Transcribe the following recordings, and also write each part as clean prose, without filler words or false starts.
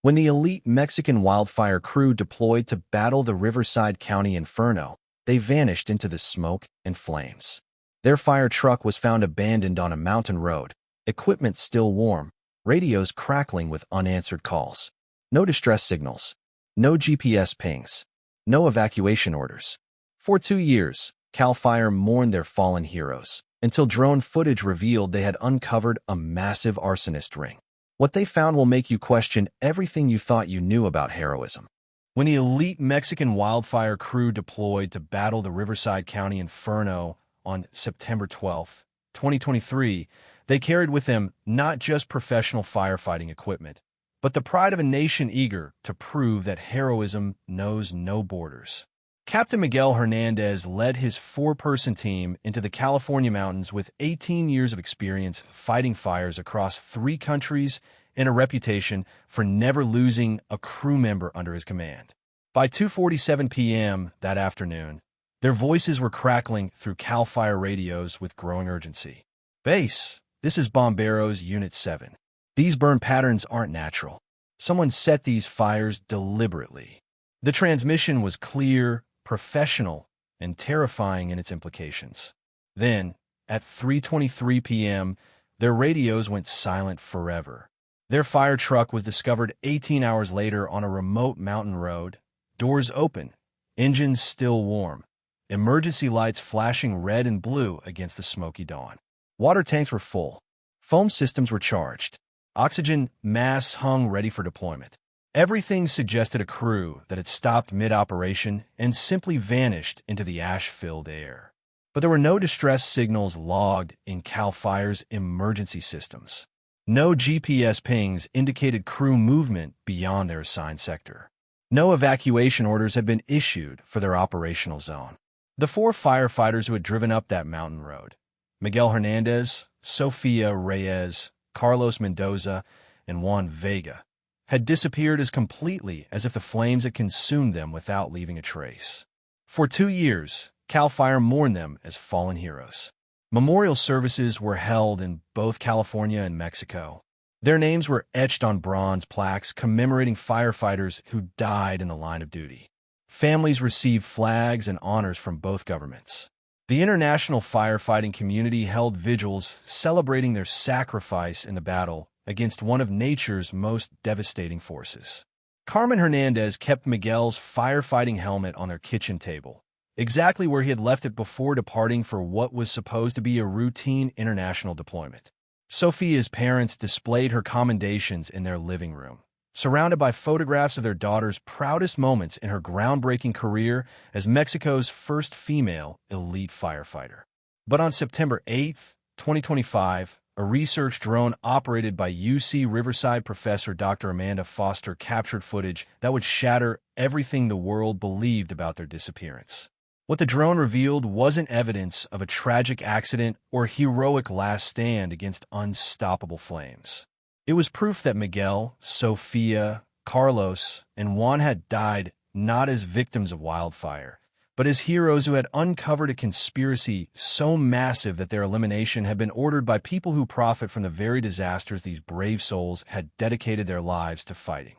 When the elite Mexican Wildfire crew deployed to battle the Riverside County Inferno, they vanished into the smoke and flames. Their fire truck was found abandoned on a mountain road, equipment still warm, radios crackling with unanswered calls. No distress signals, no GPS pings, no evacuation orders. For 2 years, CAL FIRE mourned their fallen heroes, until drone footage revealed they had uncovered a massive arsonist ring. What they found will make you question everything you thought you knew about heroism. When the elite Mexican Wildfire crew deployed to battle the Riverside County Inferno on September 12, 2023, they carried with them not just professional firefighting equipment, but the pride of a nation eager to prove that heroism knows no borders. Captain Miguel Hernandez led his 4-person team into the California mountains with 18 years of experience fighting fires across 3 countries and a reputation for never losing a crew member under his command. By 2:47 p.m. that afternoon, their voices were crackling through CAL FIRE radios with growing urgency. "Base, this is Bomberos Unit 7. These burn patterns aren't natural. Someone set these fires deliberately." The transmission was clear, professional, and terrifying in its implications. Then, at 3:23 p.m., their radios went silent forever. Their fire truck was discovered 18 hours later on a remote mountain road, doors open, engines still warm, emergency lights flashing red and blue against the smoky dawn. Water tanks were full. Foam systems were charged. Oxygen masks hung ready for deployment. Everything suggested a crew that had stopped mid-operation and simply vanished into the ash-filled air. But there were no distress signals logged in CAL FIRE's emergency systems. No GPS pings indicated crew movement beyond their assigned sector. No evacuation orders had been issued for their operational zone. The 4 firefighters who had driven up that mountain road, Miguel Hernandez, Sofia Reyes, Carlos Mendoza, and Juan Vega, had disappeared as completely as if the flames had consumed them without leaving a trace. For 2 years, CAL FIRE mourned them as fallen heroes. Memorial services were held in both California and Mexico. Their names were etched on bronze plaques commemorating firefighters who died in the line of duty. Families received flags and honors from both governments. The international firefighting community held vigils celebrating their sacrifice in the battle against one of nature's most devastating forces. Carmen Hernandez kept Miguel's firefighting helmet on their kitchen table, exactly where he had left it before departing for what was supposed to be a routine international deployment. Sofia's parents displayed her commendations in their living room, surrounded by photographs of their daughter's proudest moments in her groundbreaking career as Mexico's first female elite firefighter. But on September 8, 2025, a research drone operated by UC Riverside professor Dr. Amanda Foster captured footage that would shatter everything the world believed about their disappearance. What the drone revealed wasn't evidence of a tragic accident or heroic last stand against unstoppable flames. It was proof that Miguel, Sofia, Carlos, and Juan had died not as victims of wildfire, but as heroes who had uncovered a conspiracy so massive that their elimination had been ordered by people who profit from the very disasters these brave souls had dedicated their lives to fighting.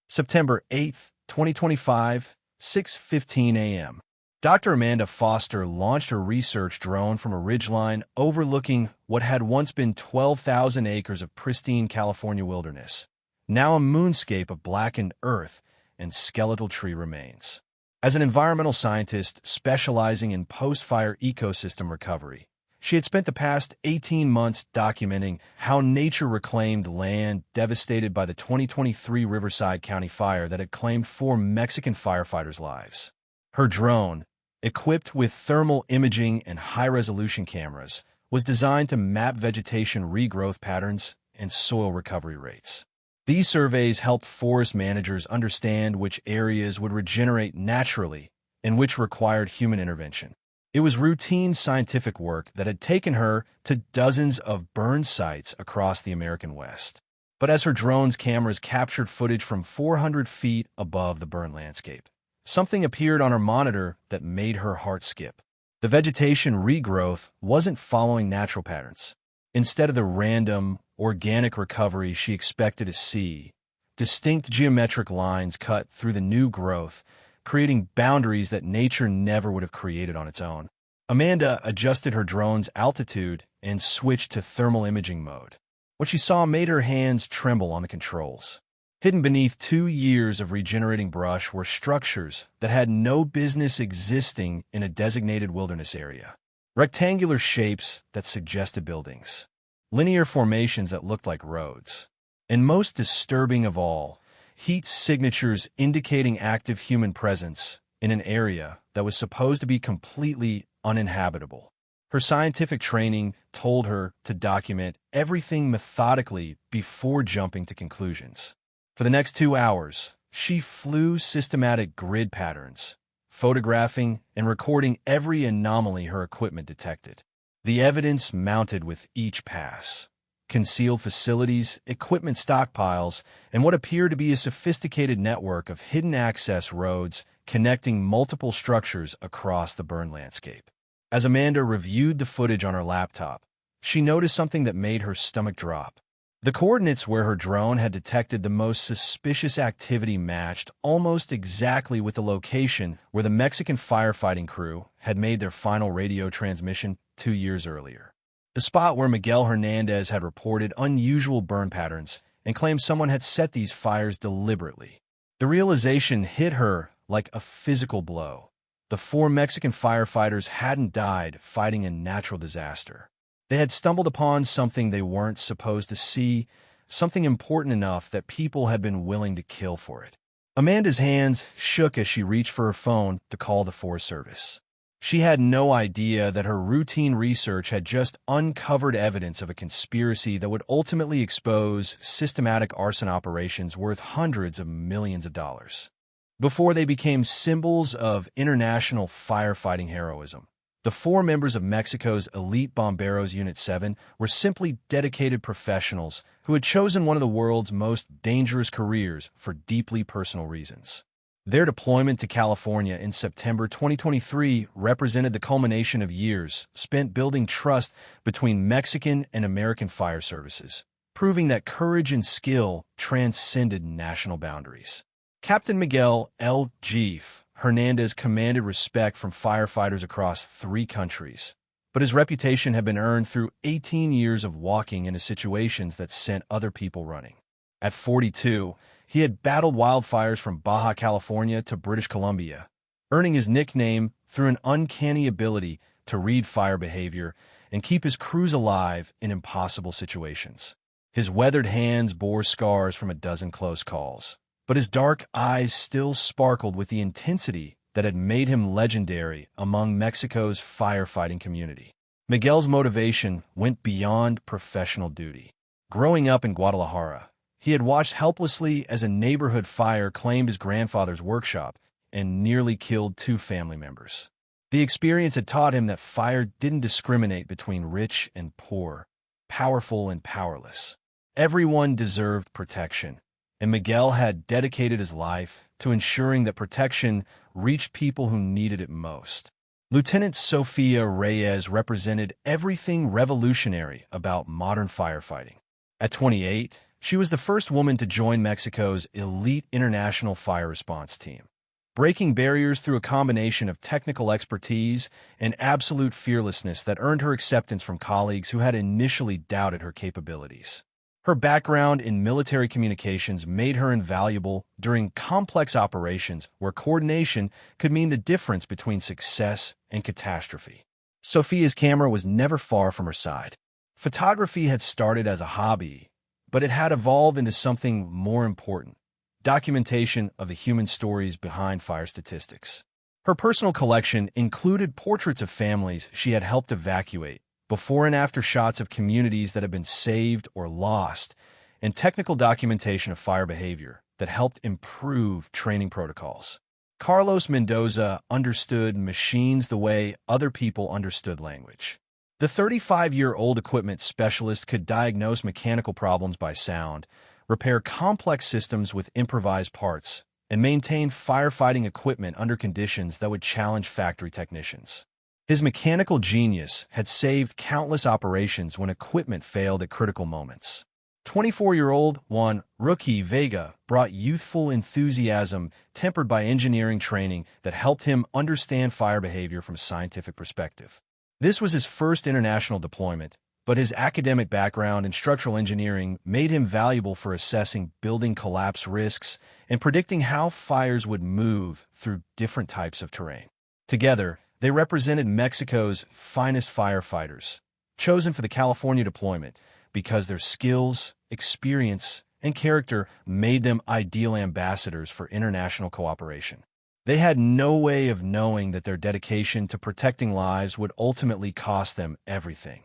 September 8, 2025, 6:15 a.m. Dr. Amanda Foster launched her research drone from a ridgeline overlooking what had once been 12,000 acres of pristine California wilderness, now a moonscape of blackened earth and skeletal tree remains. As an environmental scientist specializing in post-fire ecosystem recovery, she had spent the past 18 months documenting how nature reclaimed land devastated by the 2023 Riverside County fire that had claimed 4 Mexican firefighters' lives. Her drone, equipped with thermal imaging and high-resolution cameras, was designed to map vegetation regrowth patterns and soil recovery rates. These surveys helped forest managers understand which areas would regenerate naturally and which required human intervention. It was routine scientific work that had taken her to dozens of burn sites across the American West. But as her drone's cameras captured footage from 400 feet above the burnt landscape, something appeared on her monitor that made her heart skip. The vegetation regrowth wasn't following natural patterns. Instead of the random, organic recovery she expected to see, Distinct geometric lines cut through the new growth, creating boundaries that nature never would have created on its own. Amanda adjusted her drone's altitude and switched to thermal imaging mode. What she saw made her hands tremble on the controls. Hidden beneath 2 years of regenerating brush were structures that had no business existing in a designated wilderness area. Rectangular shapes that suggested buildings. Linear formations that looked like roads. And most disturbing of all, heat signatures indicating active human presence in an area that was supposed to be completely uninhabitable. Her scientific training told her to document everything methodically before jumping to conclusions. For the next 2 hours, she flew systematic grid patterns, photographing and recording every anomaly her equipment detected. The evidence mounted with each pass. Concealed facilities, equipment stockpiles, and what appeared to be a sophisticated network of hidden access roads connecting multiple structures across the burn landscape. As Amanda reviewed the footage on her laptop, she noticed something that made her stomach drop. The coordinates where her drone had detected the most suspicious activity matched almost exactly with the location where the Mexican firefighting crew had made their final radio transmission 2 years earlier. The spot where Miguel Hernandez had reported unusual burn patterns and claimed someone had set these fires deliberately. The realization hit her like a physical blow. The 4 Mexican firefighters hadn't died fighting a natural disaster. They had stumbled upon something they weren't supposed to see, something important enough that people had been willing to kill for it. Amanda's hands shook as she reached for her phone to call the Forest Service. She had no idea that her routine research had just uncovered evidence of a conspiracy that would ultimately expose systematic arson operations worth hundreds of millions of dollars. Before they became symbols of international firefighting heroism, the 4 members of Mexico's elite Bomberos Unit 7 were simply dedicated professionals who had chosen one of the world's most dangerous careers for deeply personal reasons. Their deployment to California in September 2023 represented the culmination of years spent building trust between Mexican and American fire services, proving that courage and skill transcended national boundaries. Captain Miguel L. Jeef Hernandez commanded respect from firefighters across 3 countries, but his reputation had been earned through 18 years of walking into situations that sent other people running. At 42, he had battled wildfires from Baja California to British Columbia, earning his nickname through an uncanny ability to read fire behavior and keep his crews alive in impossible situations. His weathered hands bore scars from a dozen close calls, but his dark eyes still sparkled with the intensity that had made him legendary among Mexico's firefighting community. Miguel's motivation went beyond professional duty. Growing up in Guadalajara, he had watched helplessly as a neighborhood fire claimed his grandfather's workshop and nearly killed 2 family members. The experience had taught him that fire didn't discriminate between rich and poor, powerful and powerless. Everyone deserved protection, and Miguel had dedicated his life to ensuring that protection reached people who needed it most. Lieutenant Sofia Reyes represented everything revolutionary about modern firefighting. At 28, she was the first woman to join Mexico's elite international fire response team, breaking barriers through a combination of technical expertise and absolute fearlessness that earned her acceptance from colleagues who had initially doubted her capabilities. Her background in military communications made her invaluable during complex operations where coordination could mean the difference between success and catastrophe. Sophia's camera was never far from her side. Photography had started as a hobby, but it had evolved into something more important: documentation of the human stories behind fire statistics. Her personal collection included portraits of families she had helped evacuate, before and after shots of communities that had been saved or lost, and technical documentation of fire behavior that helped improve training protocols. Carlos Mendoza understood machines the way other people understood language. The 35-year-old equipment specialist could diagnose mechanical problems by sound, repair complex systems with improvised parts, and maintain firefighting equipment under conditions that would challenge factory technicians. His mechanical genius had saved countless operations when equipment failed at critical moments. 24-year-old Juan Rookie Vega brought youthful enthusiasm tempered by engineering training that helped him understand fire behavior from a scientific perspective. This was his first international deployment, but his academic background in structural engineering made him valuable for assessing building collapse risks and predicting how fires would move through different types of terrain. Together, they represented Mexico's finest firefighters, chosen for the California deployment because their skills, experience, and character made them ideal ambassadors for international cooperation. They had no way of knowing that their dedication to protecting lives would ultimately cost them everything.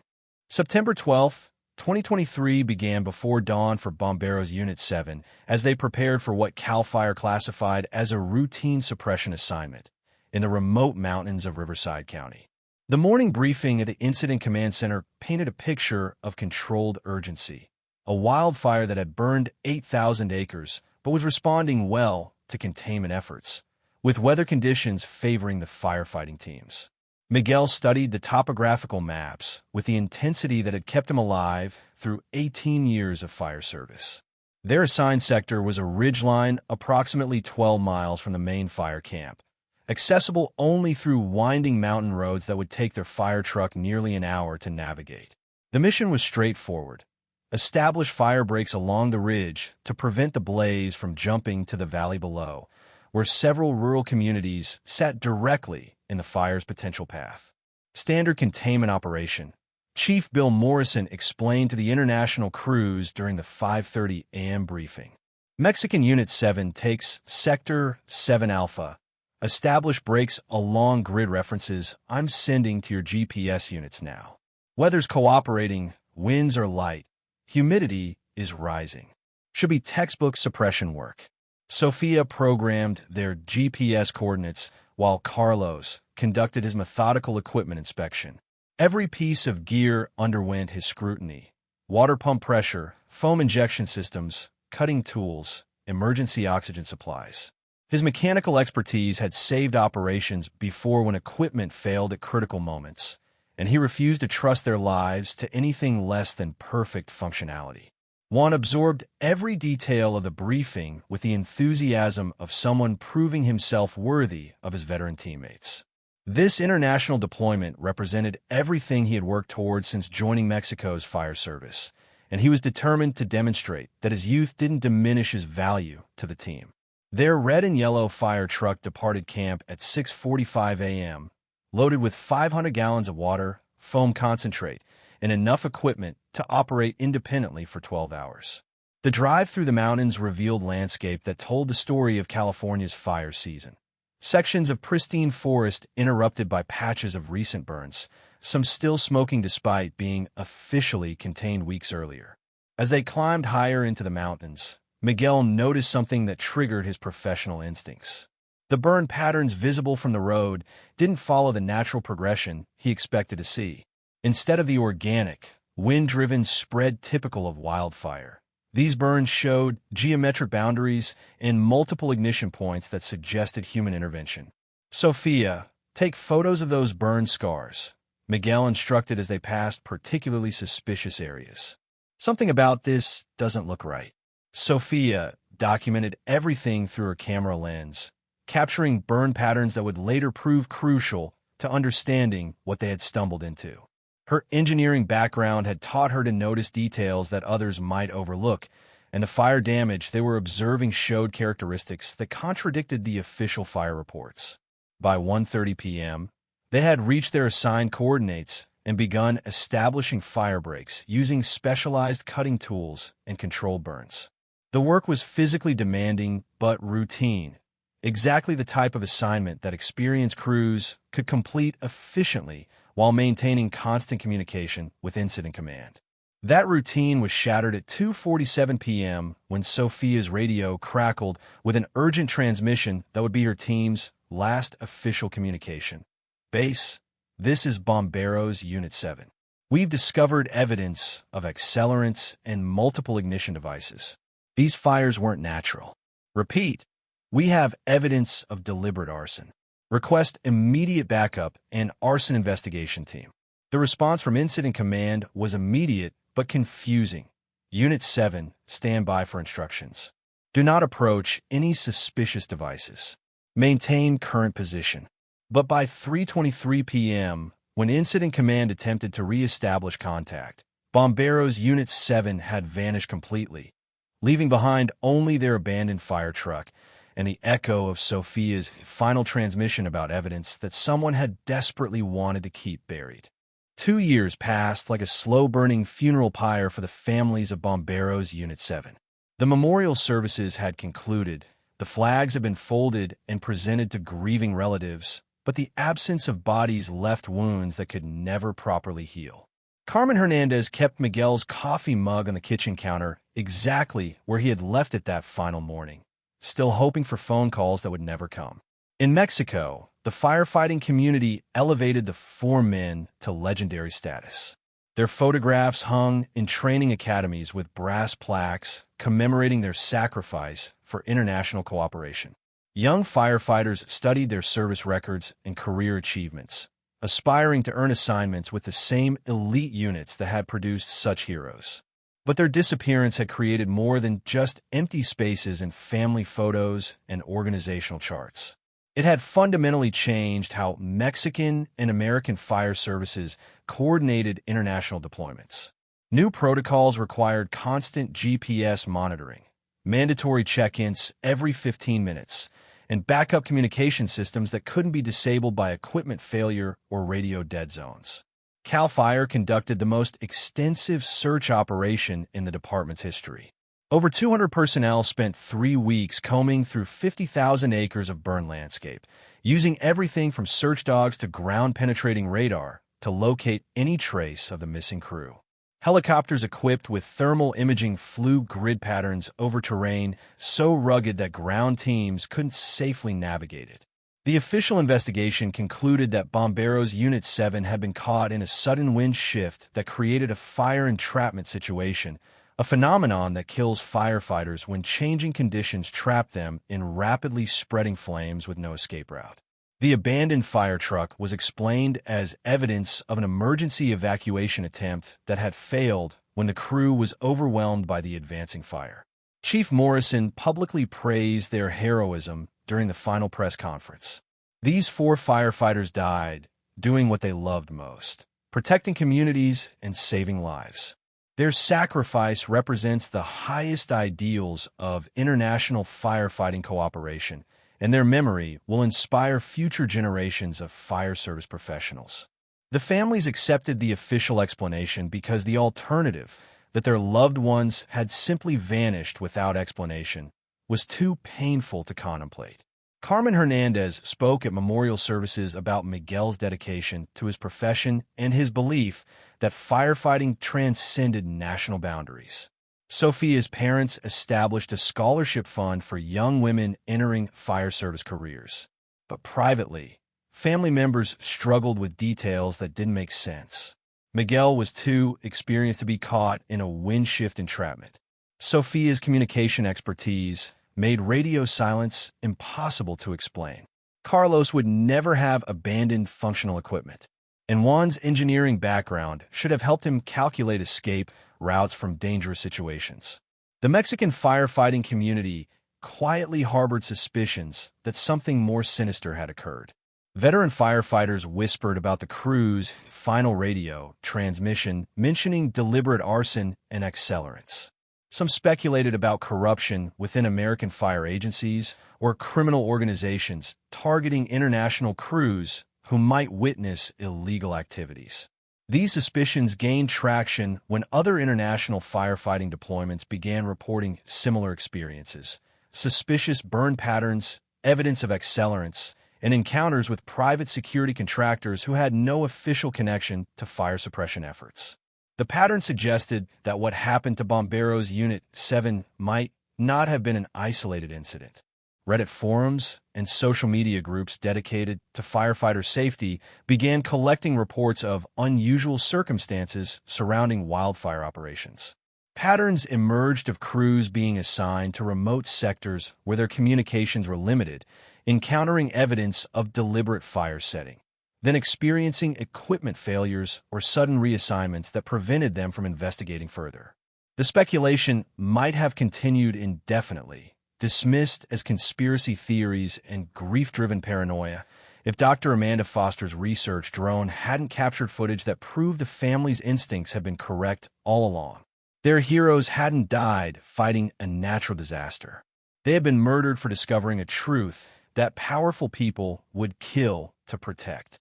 September 12, 2023 began before dawn for Bomberos Unit 7 as they prepared for what CAL FIRE classified as a routine suppression assignment in the remote mountains of Riverside County. The morning briefing at the Incident Command Center painted a picture of controlled urgency, a wildfire that had burned 8,000 acres but was responding well to containment efforts, with weather conditions favoring the firefighting teams. Miguel studied the topographical maps with the intensity that had kept him alive through 18 years of fire service. Their assigned sector was a ridgeline approximately 12 miles from the main fire camp, accessible only through winding mountain roads that would take their fire truck nearly an hour to navigate. The mission was straightforward: establish fire breaks along the ridge to prevent the blaze from jumping to the valley below, where several rural communities sat directly in the fire's potential path. Standard containment operation. Chief Bill Morrison explained to the international crews during the 5:30 a.m. briefing. Mexican Unit 7 takes Sector 7 Alpha. Establish breaks along grid references I'm sending to your GPS units now. Weather's cooperating, winds are light, humidity is rising. Should be textbook suppression work. Sophia programmed their GPS coordinates while Carlos conducted his methodical equipment inspection. Every piece of gear underwent his scrutiny: water pump pressure, foam injection systems, cutting tools, emergency oxygen supplies. His mechanical expertise had saved operations before when equipment failed at critical moments, and he refused to trust their lives to anything less than perfect functionality. Juan absorbed every detail of the briefing with the enthusiasm of someone proving himself worthy of his veteran teammates. This international deployment represented everything he had worked towards since joining Mexico's fire service, and he was determined to demonstrate that his youth didn't diminish his value to the team. Their red and yellow fire truck departed camp at 6:45 a.m., loaded with 500 gallons of water, foam concentrate, and enough equipment to operate independently for 12 hours. The drive through the mountains revealed landscape that told the story of California's fire season. Sections of pristine forest interrupted by patches of recent burns, some still smoking despite being officially contained weeks earlier. As they climbed higher into the mountains, Miguel noticed something that triggered his professional instincts. The burn patterns visible from the road didn't follow the natural progression he expected to see. Instead of the organic, wind-driven spread typical of wildfire, these burns showed geometric boundaries and multiple ignition points that suggested human intervention. Sophia, take photos of those burn scars, Miguel instructed as they passed particularly suspicious areas. Something about this doesn't look right. Sophia documented everything through her camera lens, capturing burn patterns that would later prove crucial to understanding what they had stumbled into. Her engineering background had taught her to notice details that others might overlook, and the fire damage they were observing showed characteristics that contradicted the official fire reports. By 1:30 p.m., they had reached their assigned coordinates and begun establishing fire breaks using specialized cutting tools and controlled burns. The work was physically demanding but routine, exactly the type of assignment that experienced crews could complete efficiently while maintaining constant communication with Incident Command. That routine was shattered at 2:47 p.m. when Sophia's radio crackled with an urgent transmission that would be her team's last official communication. Base, this is Bomberos Unit 7. We've discovered evidence of accelerants and multiple ignition devices. These fires weren't natural. Repeat, we have evidence of deliberate arson. Request immediate backup and arson investigation team. The response from Incident Command was immediate but confusing. Unit 7, stand by for instructions. Do not approach any suspicious devices. Maintain current position. But by 3:23 p.m., when Incident Command attempted to re-establish contact, Bomberos Unit 7 had vanished completely, leaving behind only their abandoned fire truck and the echo of Sophia's final transmission about evidence that someone had desperately wanted to keep buried. 2 years passed like a slow-burning funeral pyre for the families of Bomberos Unit 7. The memorial services had concluded, the flags had been folded and presented to grieving relatives, but the absence of bodies left wounds that could never properly heal. Carmen Hernandez kept Miguel's coffee mug on the kitchen counter exactly where he had left it that final morning, still hoping for phone calls that would never come. In Mexico, the firefighting community elevated the 4 men to legendary status. Their photographs hung in training academies with brass plaques commemorating their sacrifice for international cooperation. Young firefighters studied their service records and career achievements, aspiring to earn assignments with the same elite units that had produced such heroes. But their disappearance had created more than just empty spaces in family photos and organizational charts. It had fundamentally changed how Mexican and American fire services coordinated international deployments. New protocols required constant GPS monitoring, mandatory check-ins every 15 minutes, and backup communication systems that couldn't be disabled by equipment failure or radio dead zones. CAL FIRE conducted the most extensive search operation in the department's history. Over 200 personnel spent 3 weeks combing through 50,000 acres of burned landscape, using everything from search dogs to ground-penetrating radar to locate any trace of the missing crew. Helicopters equipped with thermal imaging flew grid patterns over terrain so rugged that ground teams couldn't safely navigate it. The official investigation concluded that Bomberos Unit 7 had been caught in a sudden wind shift that created a fire entrapment situation, a phenomenon that kills firefighters when changing conditions trap them in rapidly spreading flames with no escape route. The abandoned fire truck was explained as evidence of an emergency evacuation attempt that had failed when the crew was overwhelmed by the advancing fire. Chief Morrison publicly praised their heroism during the final press conference. These 4 firefighters died doing what they loved most, protecting communities and saving lives. Their sacrifice represents the highest ideals of international firefighting cooperation, and their memory will inspire future generations of fire service professionals. The families accepted the official explanation because the alternative, that their loved ones had simply vanished without explanation, was too painful to contemplate. Carmen Hernandez spoke at memorial services about Miguel's dedication to his profession and his belief that firefighting transcended national boundaries. Sophia's parents established a scholarship fund for young women entering fire service careers. But privately, family members struggled with details that didn't make sense. Miguel was too experienced to be caught in a wind shift entrapment. Sophia's communication expertise made radio silence impossible to explain. Carlos would never have abandoned functional equipment, and Juan's engineering background should have helped him calculate escape routes from dangerous situations. The Mexican firefighting community quietly harbored suspicions that something more sinister had occurred. Veteran firefighters whispered about the crew's final radio transmission mentioning deliberate arson and accelerants. Some speculated about corruption within American fire agencies or criminal organizations targeting international crews who might witness illegal activities. These suspicions gained traction when other international firefighting deployments began reporting similar experiences: suspicious burn patterns, evidence of accelerants, and encounters with private security contractors who had no official connection to fire suppression efforts. The pattern suggested that what happened to Bomberos Unit 7 might not have been an isolated incident. Reddit forums and social media groups dedicated to firefighter safety began collecting reports of unusual circumstances surrounding wildfire operations. Patterns emerged of crews being assigned to remote sectors where their communications were limited, encountering evidence of deliberate fire setting, then experiencing equipment failures or sudden reassignments that prevented them from investigating further. The speculation might have continued indefinitely, dismissed as conspiracy theories and grief-driven paranoia, if Dr. Amanda Foster's research drone hadn't captured footage that proved the family's instincts had been correct all along. Their heroes hadn't died fighting a natural disaster. They had been murdered for discovering a truth that powerful people would kill to protect.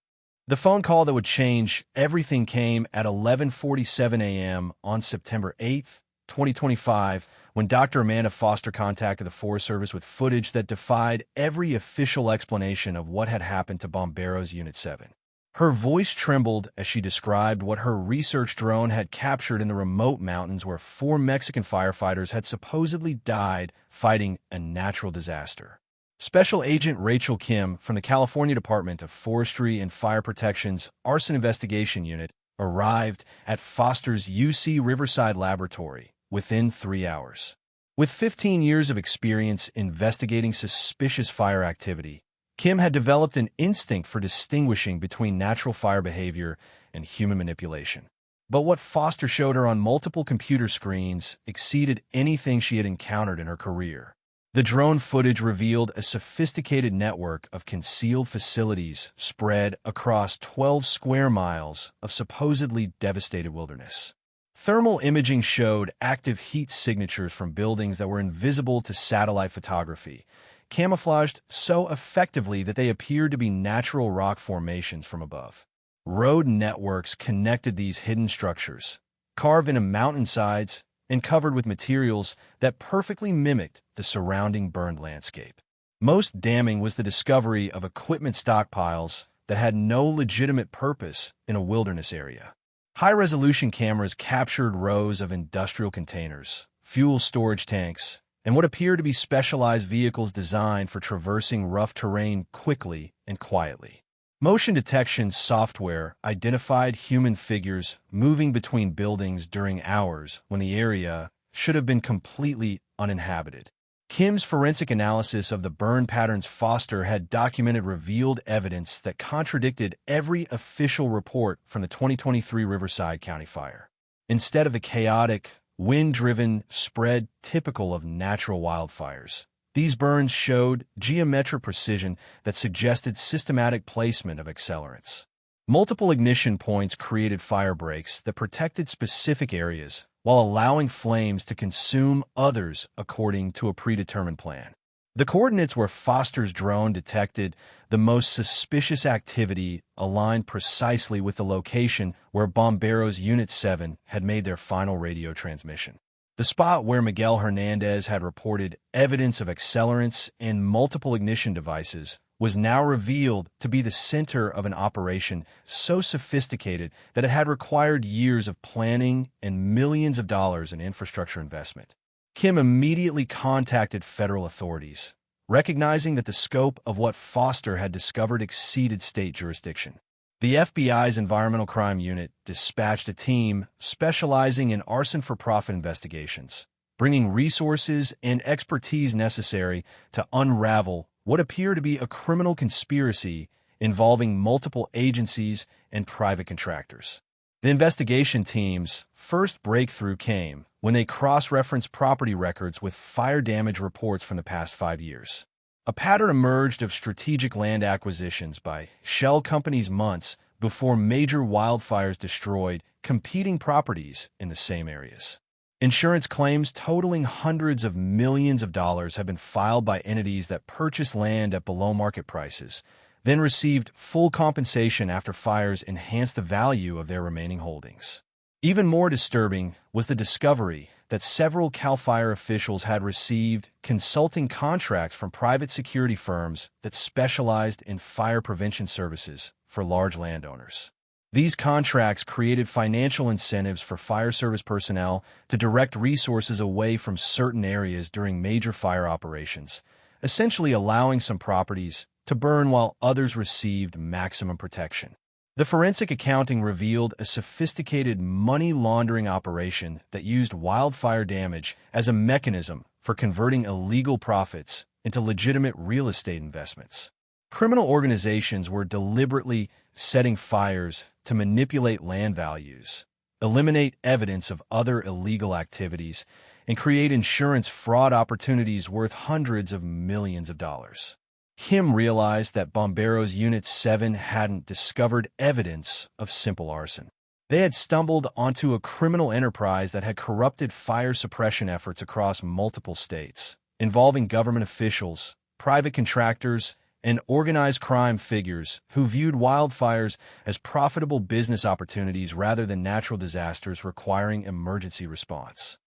The phone call that would change everything came at 11:47 a.m. on September 8th, 2025, when Dr. Amanda Foster contacted the Forest Service with footage that defied every official explanation of what had happened to Bomberos Unit 7. Her voice trembled as she described what her research drone had captured in the remote mountains where 4 Mexican firefighters had supposedly died fighting a natural disaster. Special Agent Rachel Kim from the California Department of Forestry and Fire Protection's Arson Investigation Unit arrived at Foster's UC Riverside Laboratory within 3 hours. With 15 years of experience investigating suspicious fire activity, Kim had developed an instinct for distinguishing between natural fire behavior and human manipulation. But what Foster showed her on multiple computer screens exceeded anything she had encountered in her career. The drone footage revealed a sophisticated network of concealed facilities spread across 12 square miles of supposedly devastated wilderness. Thermal imaging showed active heat signatures from buildings that were invisible to satellite photography, camouflaged so effectively that they appeared to be natural rock formations from above. Road networks connected these hidden structures, carved into mountainsides and covered with materials that perfectly mimicked the surrounding burned landscape. Most damning was the discovery of equipment stockpiles that had no legitimate purpose in a wilderness area. High-resolution cameras captured rows of industrial containers, fuel storage tanks, and what appeared to be specialized vehicles designed for traversing rough terrain quickly and quietly. Motion detection software identified human figures moving between buildings during hours when the area should have been completely uninhabited. Kim's forensic analysis of the burn patterns Foster had documented revealed evidence that contradicted every official report from the 2023 Riverside County fire. Instead of the chaotic, wind-driven spread typical of natural wildfires, these burns showed geometric precision that suggested systematic placement of accelerants. Multiple ignition points created fire breaks that protected specific areas while allowing flames to consume others according to a predetermined plan. The coordinates where Foster's drone detected the most suspicious activity aligned precisely with the location where Bomberos Unit 7 had made their final radio transmission. The spot where Miguel Hernandez had reported evidence of accelerants and multiple ignition devices was now revealed to be the center of an operation so sophisticated that it had required years of planning and millions of dollars in infrastructure investment. Kim immediately contacted federal authorities, recognizing that the scope of what Foster had discovered exceeded state jurisdiction. The FBI's Environmental Crime Unit dispatched a team specializing in arson-for-profit investigations, bringing resources and expertise necessary to unravel what appeared to be a criminal conspiracy involving multiple agencies and private contractors. The investigation team's first breakthrough came when they cross-referenced property records with fire damage reports from the past 5 years. A pattern emerged of strategic land acquisitions by shell companies months before major wildfires destroyed competing properties in the same areas. Insurance claims totaling hundreds of millions of dollars have been filed by entities that purchased land at below-market prices, then received full compensation after fires enhanced the value of their remaining holdings. Even more disturbing was the discovery that several CAL FIRE officials had received consulting contracts from private security firms that specialized in fire prevention services for large landowners. These contracts created financial incentives for fire service personnel to direct resources away from certain areas during major fire operations, essentially allowing some properties to burn while others received maximum protection. The forensic accounting revealed a sophisticated money laundering operation that used wildfire damage as a mechanism for converting illegal profits into legitimate real estate investments. Criminal organizations were deliberately setting fires to manipulate land values, eliminate evidence of other illegal activities, and create insurance fraud opportunities worth hundreds of millions of dollars. Kim realized that Bomberos Unit 7 hadn't discovered evidence of simple arson. They had stumbled onto a criminal enterprise that had corrupted fire suppression efforts across multiple states, involving government officials, private contractors, and organized crime figures who viewed wildfires as profitable business opportunities rather than natural disasters requiring emergency response.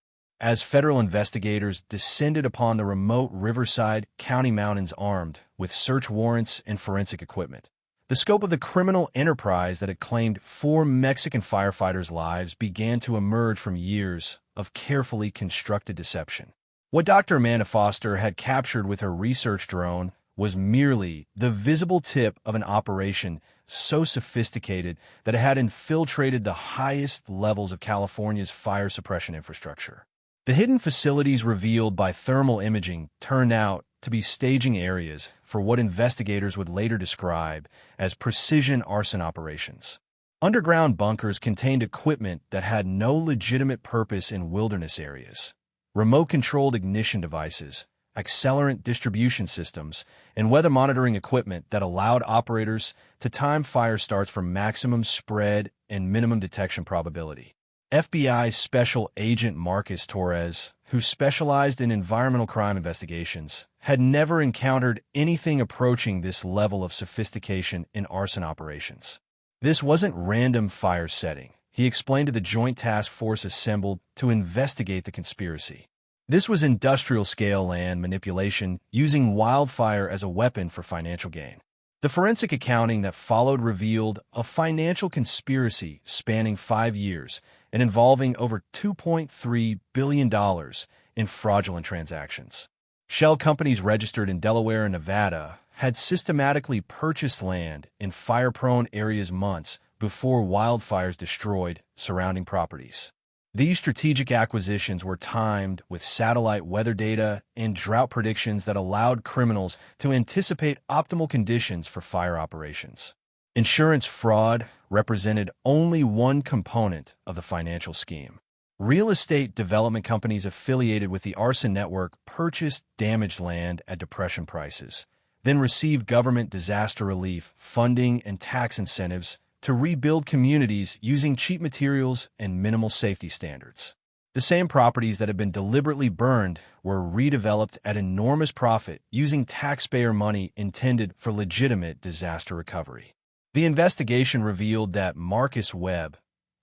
As federal investigators descended upon the remote Riverside County mountains armed with search warrants and forensic equipment, the scope of the criminal enterprise that had claimed 4 Mexican firefighters' lives began to emerge from years of carefully constructed deception. What Dr. Amanda Foster had captured with her research drone was merely the visible tip of an operation so sophisticated that it had infiltrated the highest levels of California's fire suppression infrastructure. The hidden facilities revealed by thermal imaging turned out to be staging areas for what investigators would later describe as precision arson operations. Underground bunkers contained equipment that had no legitimate purpose in wilderness areas. Remote-controlled ignition devices, accelerant distribution systems, and weather monitoring equipment that allowed operators to time fire starts for maximum spread and minimum detection probability. FBI Special Agent Marcus Torres, who specialized in environmental crime investigations, had never encountered anything approaching this level of sophistication in arson operations. This wasn't random fire setting, he explained to the Joint Task Force assembled to investigate the conspiracy. This was industrial-scale land manipulation using wildfire as a weapon for financial gain. The forensic accounting that followed revealed a financial conspiracy spanning 5 years and involving over $2.3 billion in fraudulent transactions. Shell companies registered in Delaware and Nevada had systematically purchased land in fire-prone areas months before wildfires destroyed surrounding properties. These strategic acquisitions were timed with satellite weather data and drought predictions that allowed criminals to anticipate optimal conditions for fire operations. Insurance fraud represented only one component of the financial scheme. Real estate development companies affiliated with the arson network purchased damaged land at depression prices, then received government disaster relief, funding, and tax incentives to rebuild communities using cheap materials and minimal safety standards. The same properties that had been deliberately burned were redeveloped at enormous profit using taxpayer money intended for legitimate disaster recovery. The investigation revealed that Marcus Webb,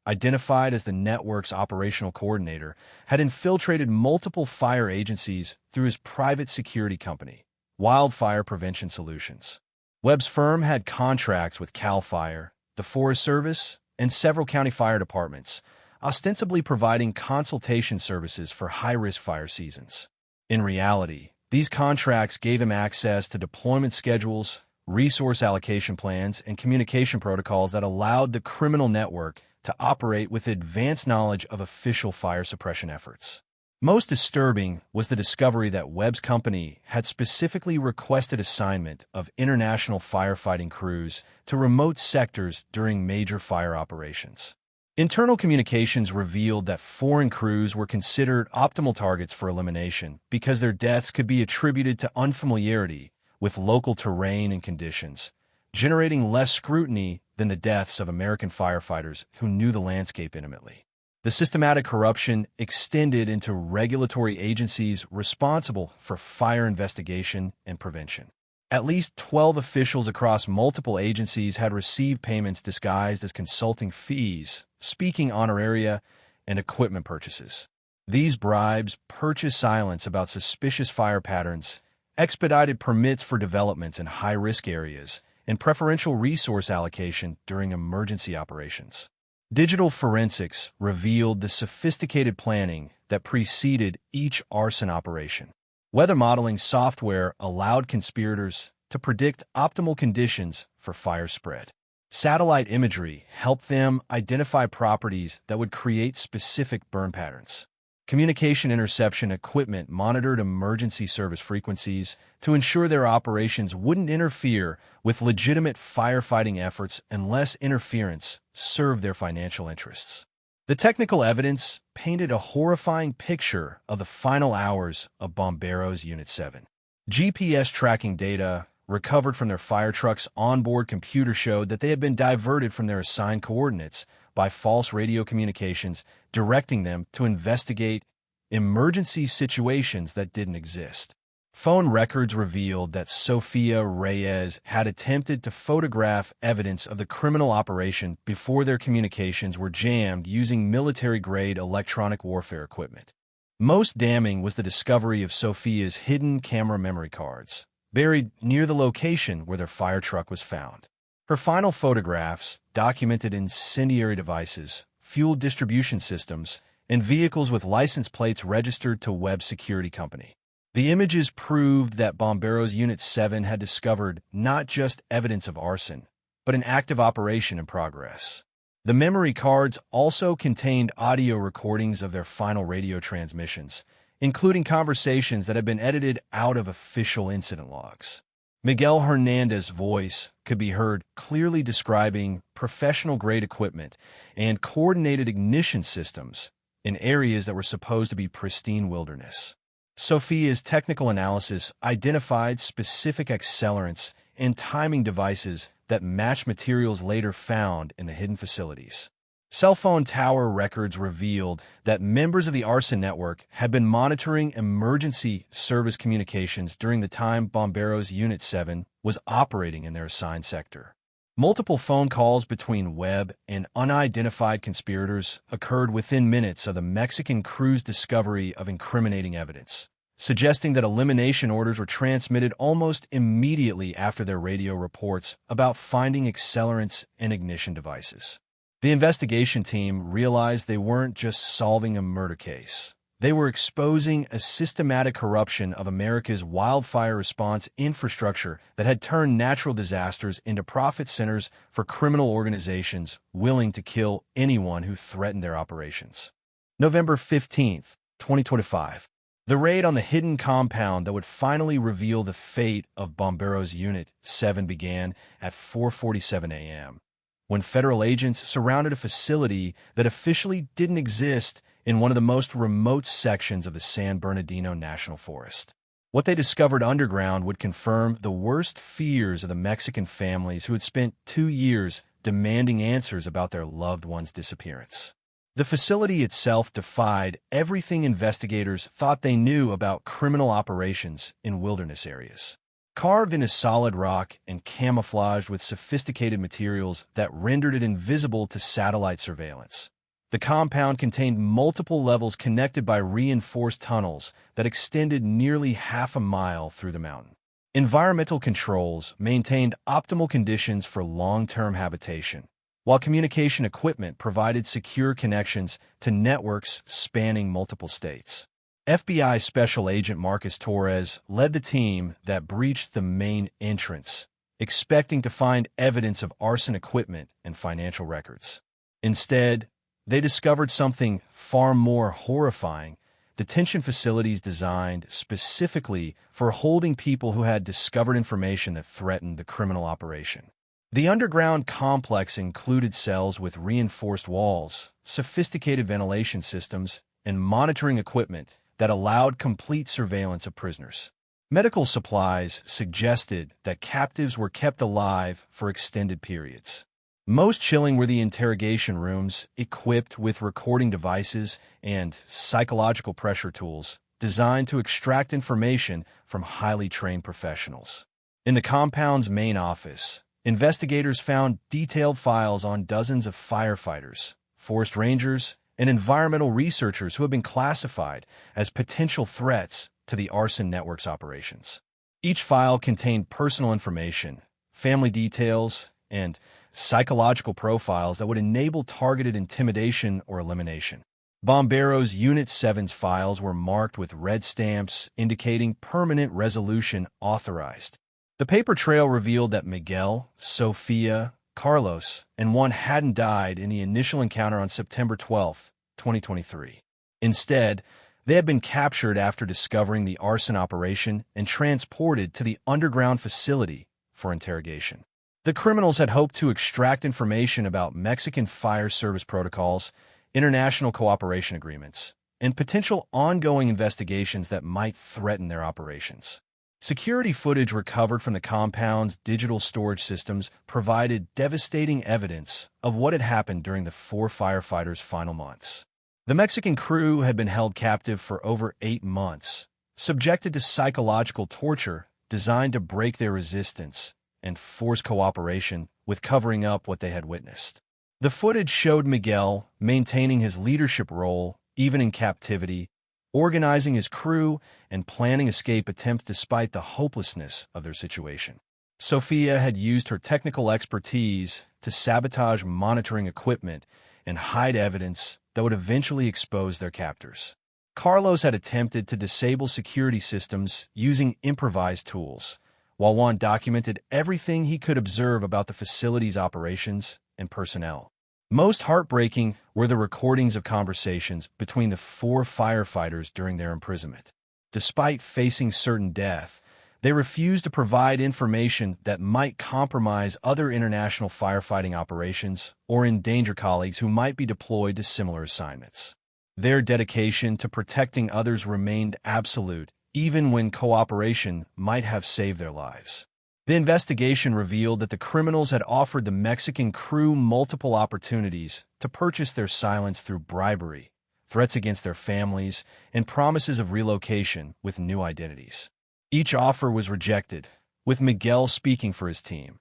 identified as the network's operational coordinator, had infiltrated multiple fire agencies through his private security company, Wildfire Prevention Solutions. Webb's firm had contracts with CAL FIRE, the Forest Service, and several county fire departments, ostensibly providing consultation services for high-risk fire seasons. In reality, these contracts gave him access to deployment schedules, resource allocation plans, and communication protocols that allowed the criminal network to operate with advanced knowledge of official fire suppression efforts. Most disturbing was the discovery that Webb's company had specifically requested assignment of international firefighting crews to remote sectors during major fire operations. Internal communications revealed that foreign crews were considered optimal targets for elimination because their deaths could be attributed to unfamiliarity with local terrain and conditions, generating less scrutiny than the deaths of American firefighters who knew the landscape intimately. The systematic corruption extended into regulatory agencies responsible for fire investigation and prevention. At least 12 officials across multiple agencies had received payments disguised as consulting fees, speaking honoraria, and equipment purchases. These bribes purchased silence about suspicious fire patterns, expedited permits for developments in high-risk areas, and preferential resource allocation during emergency operations. Digital forensics revealed the sophisticated planning that preceded each arson operation. Weather modeling software allowed conspirators to predict optimal conditions for fire spread. Satellite imagery helped them identify properties that would create specific burn patterns. Communication interception equipment monitored emergency service frequencies to ensure their operations wouldn't interfere with legitimate firefighting efforts unless interference served their financial interests. The technical evidence painted a horrifying picture of the final hours of Bomberos Unit 7. GPS tracking data recovered from their fire truck's onboard computer showed that they had been diverted from their assigned coordinates by false radio communications, directing them to investigate emergency situations that didn't exist. Phone records revealed that Sofia Reyes had attempted to photograph evidence of the criminal operation before their communications were jammed using military-grade electronic warfare equipment. Most damning was the discovery of Sofia's hidden camera memory cards, buried near the location where their fire truck was found. Her final photographs documented incendiary devices, fuel distribution systems, and vehicles with license plates registered to Web Security Company. The images proved that Bomberos Unit 7 had discovered not just evidence of arson, but an active operation in progress. The memory cards also contained audio recordings of their final radio transmissions, including conversations that had been edited out of official incident logs. Miguel Hernandez's voice could be heard clearly describing professional-grade equipment and coordinated ignition systems in areas that were supposed to be pristine wilderness. Sofia's technical analysis identified specific accelerants and timing devices that match materials later found in the hidden facilities. Cell phone tower records revealed that members of the arson network had been monitoring emergency service communications during the time Bomberos Unit 7 was operating in their assigned sector. Multiple phone calls between Webb and unidentified conspirators occurred within minutes of the Mexican crew's discovery of incriminating evidence, suggesting that elimination orders were transmitted almost immediately after their radio reports about finding accelerants and ignition devices. The investigation team realized they weren't just solving a murder case. They were exposing a systematic corruption of America's wildfire response infrastructure that had turned natural disasters into profit centers for criminal organizations willing to kill anyone who threatened their operations. November 15, 2025. The raid on the hidden compound that would finally reveal the fate of Bomberos Unit 7 began at 4:47 a.m., when federal agents surrounded a facility that officially didn't exist in one of the most remote sections of the San Bernardino National Forest. What they discovered underground would confirm the worst fears of the Mexican families who had spent 2 years demanding answers about their loved one's disappearance. The facility itself defied everything investigators thought they knew about criminal operations in wilderness areas. Carved into solid rock and camouflaged with sophisticated materials that rendered it invisible to satellite surveillance, the compound contained multiple levels connected by reinforced tunnels that extended nearly half a mile through the mountain. Environmental controls maintained optimal conditions for long-term habitation, while communication equipment provided secure connections to networks spanning multiple states. FBI Special Agent Marcus Torres led the team that breached the main entrance, expecting to find evidence of arson equipment and financial records. Instead, they discovered something far more horrifying: detention facilities designed specifically for holding people who had discovered information that threatened the criminal operation. The underground complex included cells with reinforced walls, sophisticated ventilation systems, and monitoring equipment that allowed complete surveillance of prisoners. Medical supplies suggested that captives were kept alive for extended periods. Most chilling were the interrogation rooms, equipped with recording devices and psychological pressure tools designed to extract information from highly trained professionals. In the compound's main office, investigators found detailed files on dozens of firefighters, forest rangers, and environmental researchers who had been classified as potential threats to the arson network's operations. Each file contained personal information, family details, and psychological profiles that would enable targeted intimidation or elimination. Bomberos Unit 7's files were marked with red stamps indicating permanent resolution authorized. The paper trail revealed that Miguel, Sofia, Carlos, and one hadn't died in the initial encounter on September 12, 2023. Instead, they had been captured after discovering the arson operation and transported to the underground facility for interrogation. The criminals had hoped to extract information about Mexican fire service protocols, international cooperation agreements, and potential ongoing investigations that might threaten their operations. Security footage recovered from the compound's digital storage systems provided devastating evidence of what had happened during the 4 firefighters' final months. The Mexican crew had been held captive for over 8 months, subjected to psychological torture designed to break their resistance and force cooperation with covering up what they had witnessed. The footage showed Miguel maintaining his leadership role even in captivity, organizing his crew, and planning escape attempts despite the hopelessness of their situation. Sofia had used her technical expertise to sabotage monitoring equipment and hide evidence that would eventually expose their captors. Carlos had attempted to disable security systems using improvised tools, while Juan documented everything he could observe about the facility's operations and personnel. Most heartbreaking were the recordings of conversations between the 4 firefighters during their imprisonment. Despite facing certain death, they refused to provide information that might compromise other international firefighting operations or endanger colleagues who might be deployed to similar assignments. Their dedication to protecting others remained absolute, even when cooperation might have saved their lives. The investigation revealed that the criminals had offered the Mexican crew multiple opportunities to purchase their silence through bribery, threats against their families, and promises of relocation with new identities. Each offer was rejected, with Miguel speaking for his team.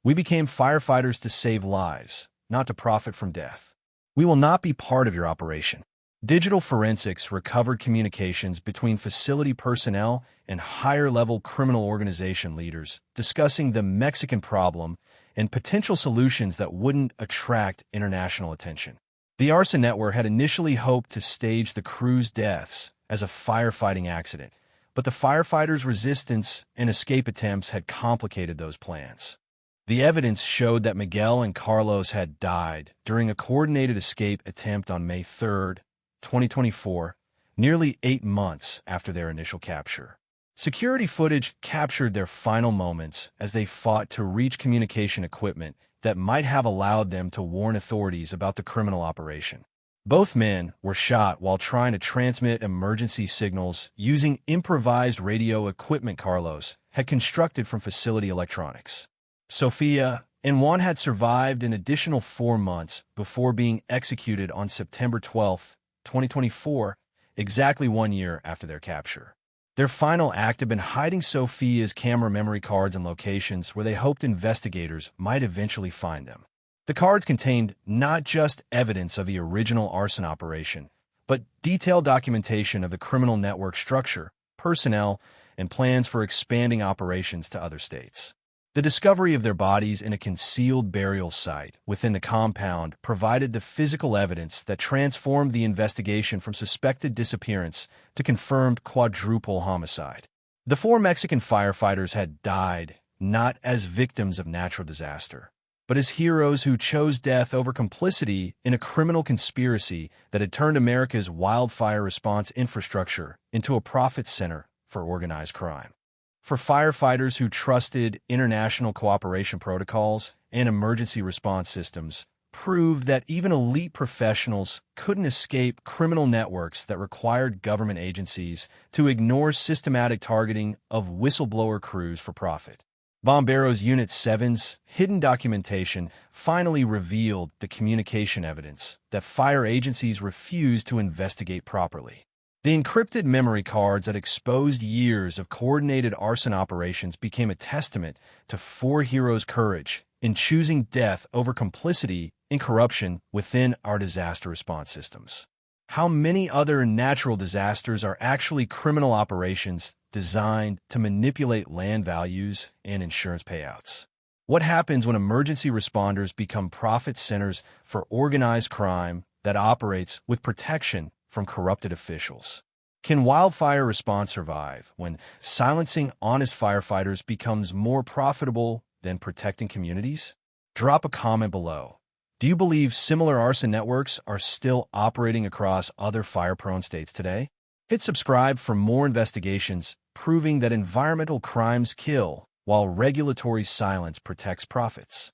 "We became firefighters to save lives, not to profit from death. We will not be part of your operation." Digital forensics recovered communications between facility personnel and higher-level criminal organization leaders discussing the Mexican problem and potential solutions that wouldn't attract international attention. The arson network had initially hoped to stage the crew's deaths as a firefighting accident, but the firefighters' resistance and escape attempts had complicated those plans. The evidence showed that Miguel and Carlos had died during a coordinated escape attempt on May 3, 2024, nearly 8 months after their initial capture. Security footage captured their final moments as they fought to reach communication equipment that might have allowed them to warn authorities about the criminal operation. Both men were shot while trying to transmit emergency signals using improvised radio equipment Carlos had constructed from facility electronics. Sofia and Juan had survived an additional 4 months before being executed on September 12, 2024, exactly 1 year after their capture. Their final act had been hiding Sofia's camera memory cards in locations where they hoped investigators might eventually find them. The cards contained not just evidence of the original arson operation, but detailed documentation of the criminal network structure, personnel, and plans for expanding operations to other states. The discovery of their bodies in a concealed burial site within the compound provided the physical evidence that transformed the investigation from suspected disappearance to confirmed quadruple homicide. The 4 Mexican firefighters had died not as victims of natural disaster, but as heroes who chose death over complicity in a criminal conspiracy that had turned America's wildfire response infrastructure into a profit center for organized crime. For firefighters who trusted international cooperation protocols and emergency response systems, proved that even elite professionals couldn't escape criminal networks that required government agencies to ignore systematic targeting of whistleblower crews for profit. Bomberos Unit 7's hidden documentation finally revealed the communication evidence that fire agencies refused to investigate properly. The encrypted memory cards that exposed years of coordinated arson operations became a testament to 4 heroes' courage in choosing death over complicity in corruption within our disaster response systems. How many other natural disasters are actually criminal operations designed to manipulate land values and insurance payouts? What happens when emergency responders become profit centers for organized crime that operates with protection from corrupted officials? Can wildfire response survive when silencing honest firefighters becomes more profitable than protecting communities? Drop a comment below. Do you believe similar arson networks are still operating across other fire-prone states today? Hit subscribe for more investigations proving that environmental crimes kill while regulatory silence protects profits.